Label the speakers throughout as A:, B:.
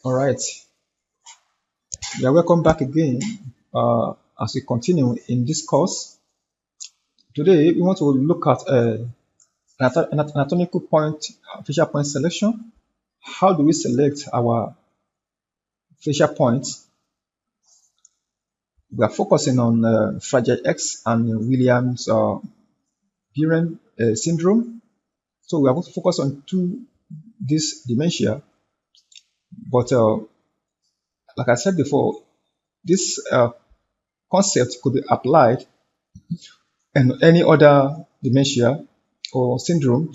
A: All right, yeah, welcome back again. As we continue in this course, today we want to look at an anatomical point, facial point selection. How do we select our facial points? We are focusing on Fragile X and Williams Buren syndrome. So we are going to focus on this dementia, but like I said before, this concept could be applied in any other dementia or syndrome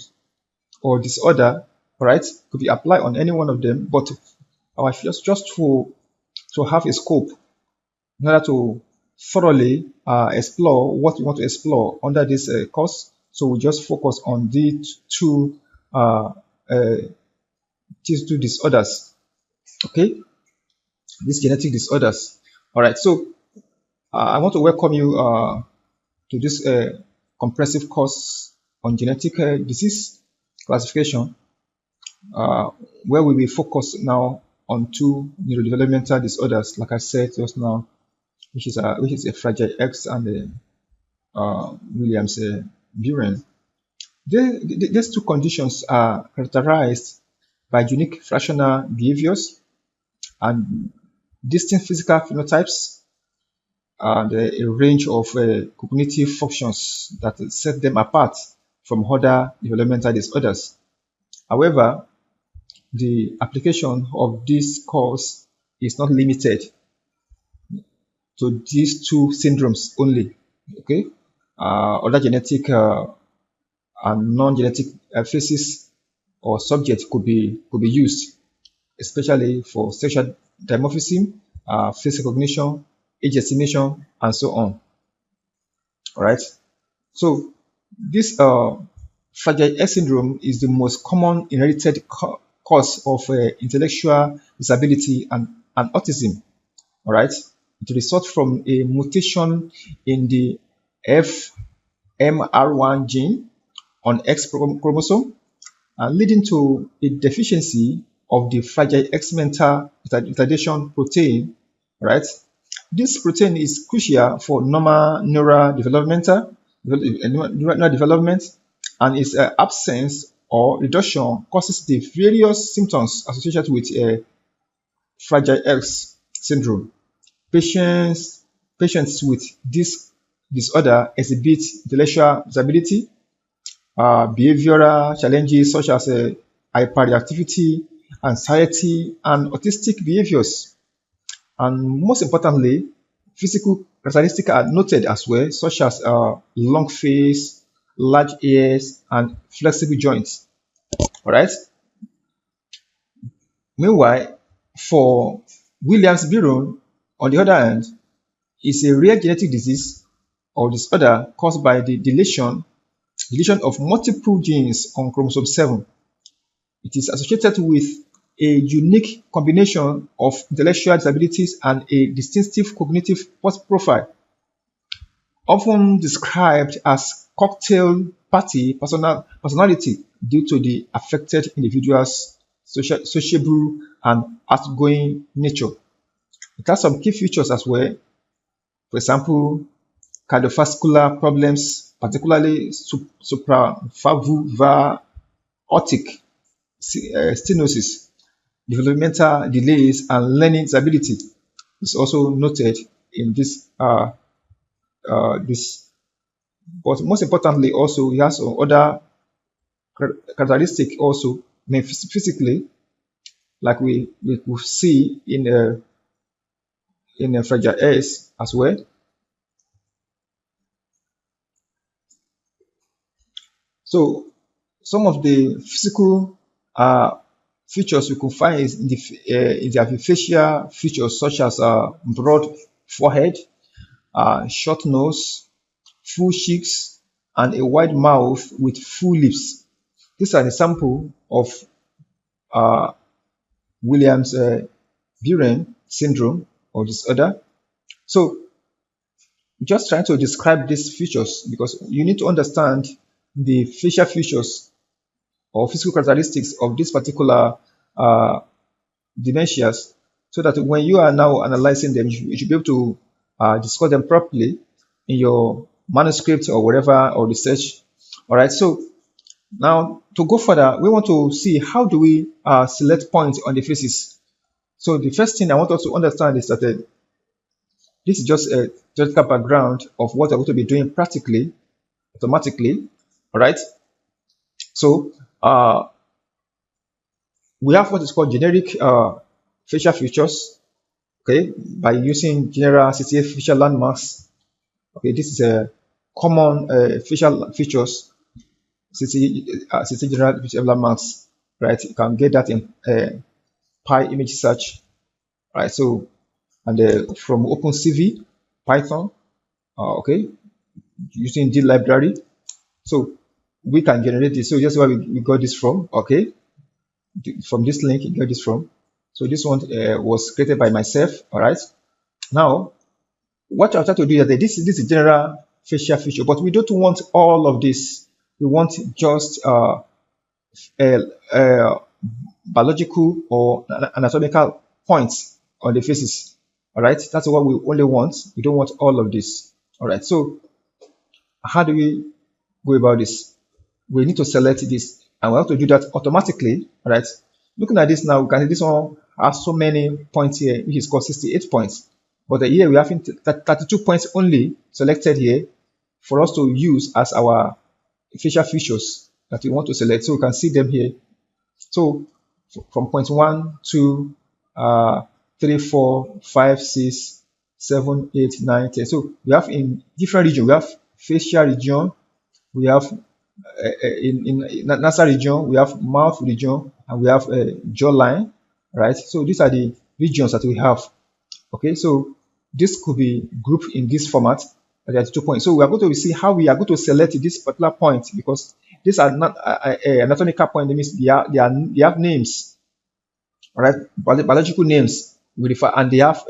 A: or disorder, right? Could be applied on any one of them, but our just to have a scope in order to thoroughly explore what we want to explore under this course. So we just focus on these two disorders, okay? These genetic disorders. All right. So I want to welcome you to this comprehensive course on genetic disease classification, where we will focus now on two neurodevelopmental disorders, like I said just now, which is a Fragile X and Williams Buren. These two conditions are characterized by unique fractional behaviors and distinct physical phenotypes and a range of cognitive functions that set them apart from other developmental disorders. However, the application of this course is not limited to these two syndromes only. Okay, other genetic and non-genetic phases or subjects could be used, especially for sexual dimorphism, face recognition, age estimation, and so on. All right. So this Fragile X syndrome is the most common inherited cause of intellectual disability and autism. All right. It results from a mutation in the FMR1 gene on X chromosome, leading to a deficiency of the Fragile X mental retardation protein. Right. This protein is crucial for normal neural development, and its absence or reduction causes the various symptoms associated with Fragile X syndrome. Patients with this disorder exhibit intellectual disability, behavioral challenges such as hyperreactivity, anxiety, and autistic behaviors. And most importantly, physical characteristics are noted as well, such as long face, large ears, and flexible joints. All right. Meanwhile, for Williams-Buren, on the other hand, is a rare genetic disease or disorder caused by the deletion of multiple genes on chromosome 7. It is associated with a unique combination of intellectual disabilities and a distinctive cognitive profile, often described as cocktail party personality due to the affected individual's sociable and outgoing nature. It has some key features as well. For example, cardiovascular problems, particularly supravalvular aortic stenosis, developmental delays, and learning disability is also noted in this. But most importantly, also, it has other characteristics also, physically, like we could see in a Fragile X as well. So some of the physical features we can find is in the facial features, such as broad forehead, short nose, full cheeks, and a wide mouth with full lips. These are the sample of Williams Buren syndrome or disorder. So just trying to describe these features, because you need to understand the facial features or physical characteristics of this particular dementias, so that when you are now analyzing them, you should be able to discuss them properly in your manuscript or whatever, or research. All right, so now to go further, we want to see how do we select points on the faces. So the first thing I want us to understand is that this is just a theoretical background of what we're going to be doing practically, automatically. All right, so we have what is called generic facial features, okay, by using general CTA facial landmarks. Okay, this is a common facial features, CTA general facial landmarks, right? You can get that in Pi image search, right? So, and from OpenCV, Python, okay, using the library. So we can generate this. So that's where we got this from, okay? From this link, you get this from. So this one was created by myself, all right? Now, what I'll try to do is that this is general facial feature, but we don't want all of this. We want just biological or anatomical points on the faces, all right? That's what we only want. We don't want all of this, all right? So how do we go about this? We need to select this, and we have to do that automatically, all right? Looking at this now, we can see this one has so many points here, which is called 68 points. But here we have 32 points only selected here for us to use as our facial features that we want to select. So we can see them here. So from point 1, 2, 3, 4, 5, 6, 7, 8, 9, 10. So we have in different regions. We have facial region, we have in nasal region, we have mouth region, and we have jawline, right? So these are the regions that we have. Okay, so this could be grouped in this format. There are 2 points. So we are going to see how we are going to select this particular point, because these are not anatomical point. That means they have names, all right? Biological names, and they have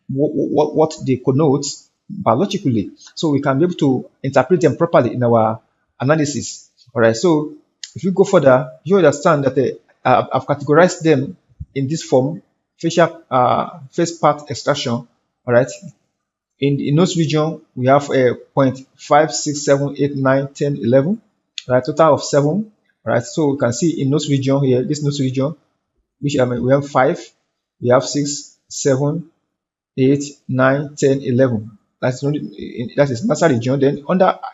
A: what they connote biologically. So we can be able to interpret them properly in our analysis. All right. So if you go further, you understand that I've categorized them in this form: facial face part extraction. All right. In nose region, we have a 0.5, 6, 7, 8, 9, 10, 11. Right. Total of 7. All right. So we can see in nose region here, this nose region, which we have 5, we have 6, 7, 8, 9, 10, 11. That is nasal region. Then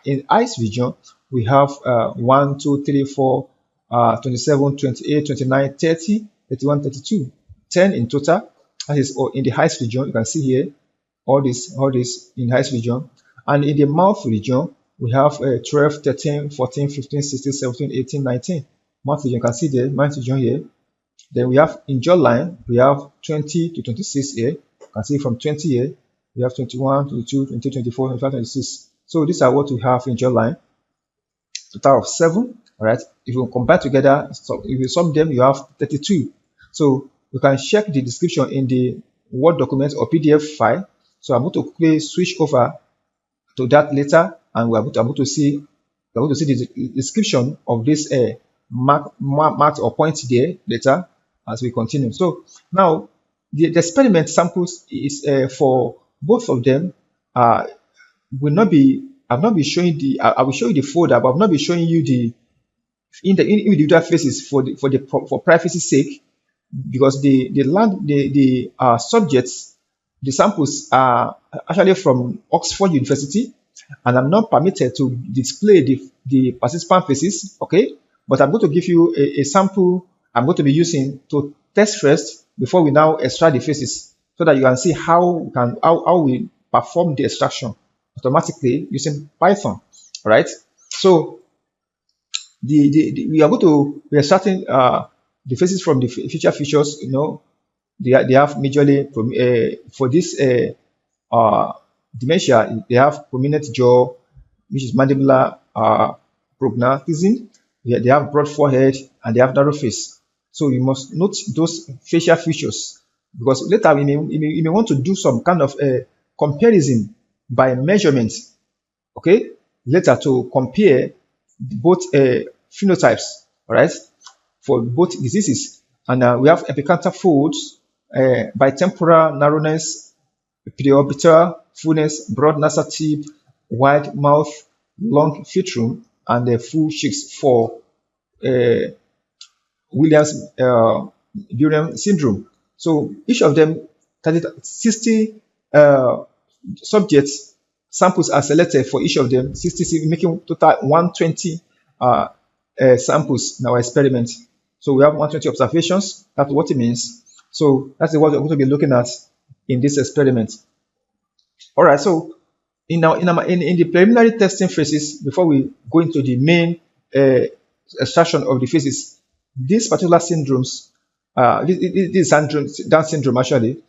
A: in eyes region, we have 1, 2, 3, 4, 27, 28, 29, 30, 31, 32, 10 in total. That is in the eyes region. You can see here all this in eyes region. And in the mouth region, we have 12, 13, 14, 15, 16, 17, 18, 19. Mouth region, you can see the mouth region here. Then we have in jawline, we have 20 to 26 here. You can see from 20 here, we have 21, 22, 23, 24, 25, 26. So these are what we have in jawline. Total of 7. All right. If you combine together, so if you sum them, you have 32. So you can check the description in the Word document or PDF file. So I'm going to quickly switch over to that later, and we're going to see the description of this marked or point there later as we continue. So now the experiment samples is for both of them. Will not be. I've not been showing the. I will show you the folder, but I've not been showing you the individual faces for privacy's sake, because the subjects, the samples are actually from Oxford University, and I'm not permitted to display the participant faces. Okay, but I'm going to give you a sample I'm going to be using to test first before we now extract the faces, so that you can see how we perform the extraction automatically using Python. All right. So we are starting the faces from the feature features. You know, they have majorly for this dementia, they have prominent jaw, which is mandibular prognathism. They have broad forehead and they have narrow face. So you must note those facial features, because later you may want to do some kind of comparison by measurement. Okay, later to compare both phenotypes, all right, for both diseases. And we have epicanter folds, bitemporal narrowness, preorbital fullness, broad nasal tip, wide mouth, long filtrum, and the full cheeks for Williams-Durham syndrome. So each of them, 60 subjects samples are selected for each of them, 60, making total 120 samples in our experiment. So we have 120 observations. That's what it means. So that's what we're going to be looking at in this experiment. All right. So in the preliminary testing phases, before we go into the main extraction of the phases, these particular syndromes, this Down syndrome actually,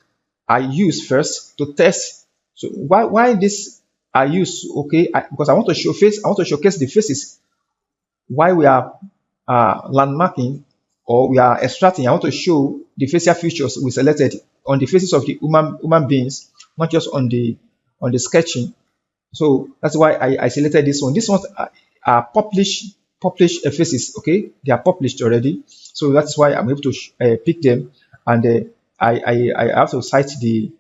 A: are used first to test. So why this are used? Okay, because I want to showcase the phases. Why we are landmarking or we are extracting. I want to show the facial features we selected on the faces of the human beings, not just on the sketching. So that's why I selected this one. These ones are published faces. Okay, they are published already. So that's why I'm able to pick them, and I have to cite the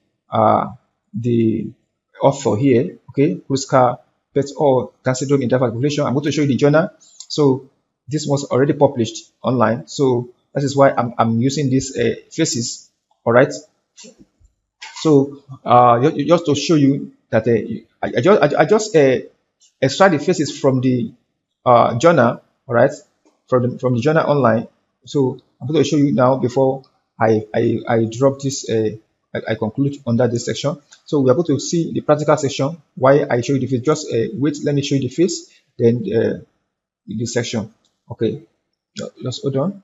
A: author here. Okay, Kruska et al. Down syndrome interval population. I'm going to show you the journal. So this was already published online. So that is why I'm using these faces. All right. So just to show you that I just extract the faces from the journal. All right, from the journal online. So I'm going to show you now before I drop this. I conclude under this section. So we are going to see the practical section. Why I show you the face? Just wait. Let me show you the face. Then this section. Okay, just hold on.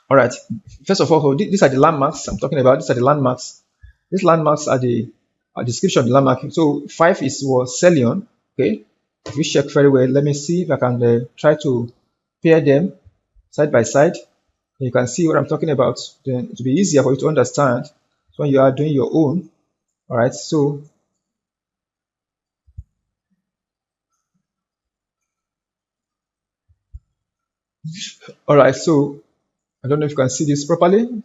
A: All right. First of all, so these are the landmarks I'm talking about. These are the landmarks. These landmarks are the description of the landmark. So 5 was Celion. Okay. If you check very well, let me see if I can try to pair them side by side. You can see what I'm talking about. Then it will be easier for you to understand when you are doing your own. All right. So all right. So I don't know if you can see this properly.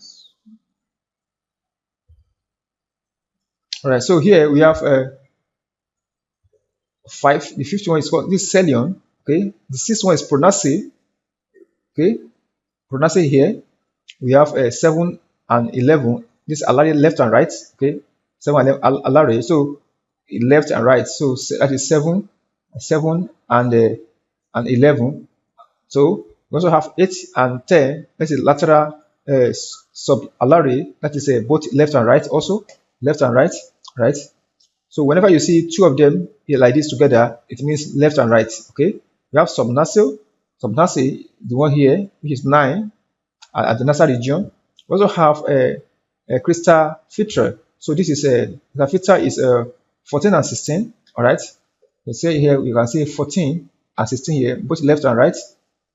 A: All right, so here we have 5. The 5th one is called this Celion. Okay, the 6th one is Pronace. Okay, Pronace here. We have 7 and 11. This Alare left and right. Okay, 7 and 11 Alare. So left and right. So that is 7 and 11. So we also have 8 and 10. That is lateral sub Alare. That is both left and right also. Left and right. Right. So whenever you see 2 of them here like this together, it means left and right. Okay. We have subnasal, the one here, which is 9 at the nasal region. We also have a crystal filter. So this is the filter is 14 and 16. All right. Let's say here you can see 14 and 16 here, both left and right.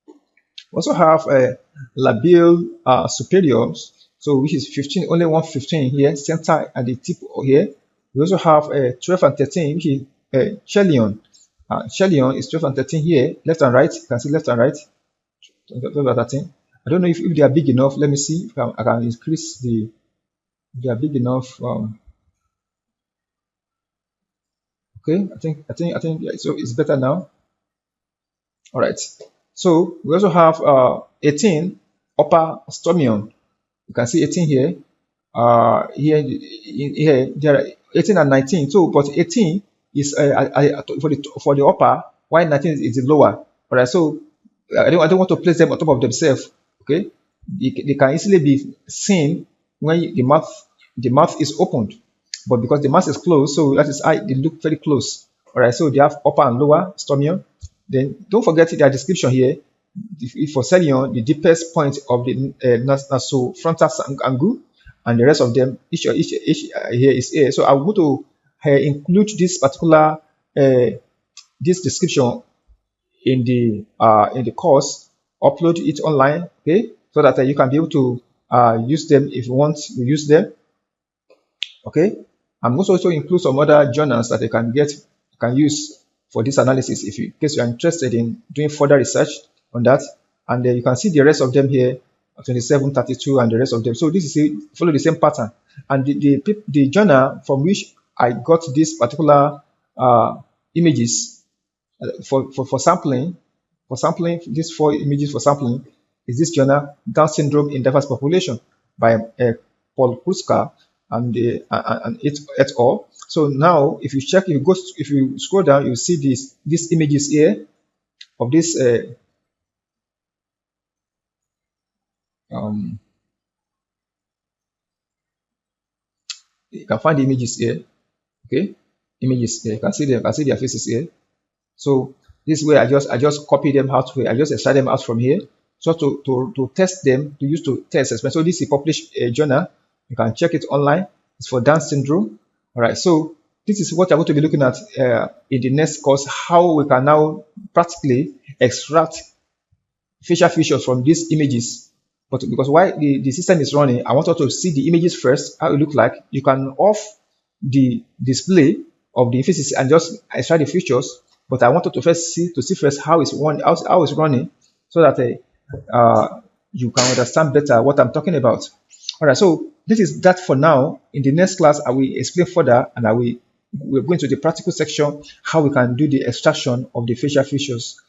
A: We also have labial superiors. So which is 15, only one 15 here, center and the tip here. We also have 12 and 13, which is Chelion. Chelion is 12 and 13 here, left and right. You can see left and right. 12 and 13. I don't know if they are big enough. Let me see if I can increase the. If they are big enough. Okay, I think yeah, so it's better now. All right. So we also have 18 upper stomion. You can see 18 here. Here there are 18 and 19. So, but 18 is for the upper, while 19 is the lower. All right. So I don't want to place them on top of themselves. Okay. They can easily be seen when the mouth is opened, but because the mouth is closed, so that is they look very close. All right. So they have upper and lower stomion. Then don't forget their description here. For Celion, the deepest point of the nasofrontal angle, and the rest of them, each here is A. So I'm going to include this particular this description in the course, upload it online, okay, so that you can be able to use them if you want to use them. Okay, I'm going to also include some other journals that you can use for this analysis if in case you are interested in doing further research on that. And you can see the rest of them here, 27, 32, and the rest of them. So this is follow the same pattern. And the journal from which I got this particular images for sampling, these 4 images for sampling, is this journal, Down Syndrome in Diverse Population, by Paul Kruska and et al. So now, if you check, if you scroll down, you see these images here of this. You can find the images here. Okay, images here. You can see them. You can see their faces here. So this way, I just copy them out here. I just extract them out from here. So to test them, to use to test experiment. So this is a published journal. You can check it online. It's for Down syndrome. All right. So this is what I'm going to be looking at in the next course, how we can now practically extract facial features from these images. But because while the system is running, I want you to see the images first, how it look like. You can off the display of the faces and just extract the features. But I wanted to first see first how it's running, so that you can understand better what I'm talking about. All right, so this is that for now. In the next class, I will explain further, and we're going to the practical section, how we can do the extraction of the facial features,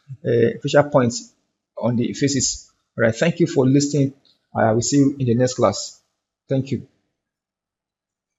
A: facial points on the faces. All right, thank you for listening. I will see you in the next class. Thank you.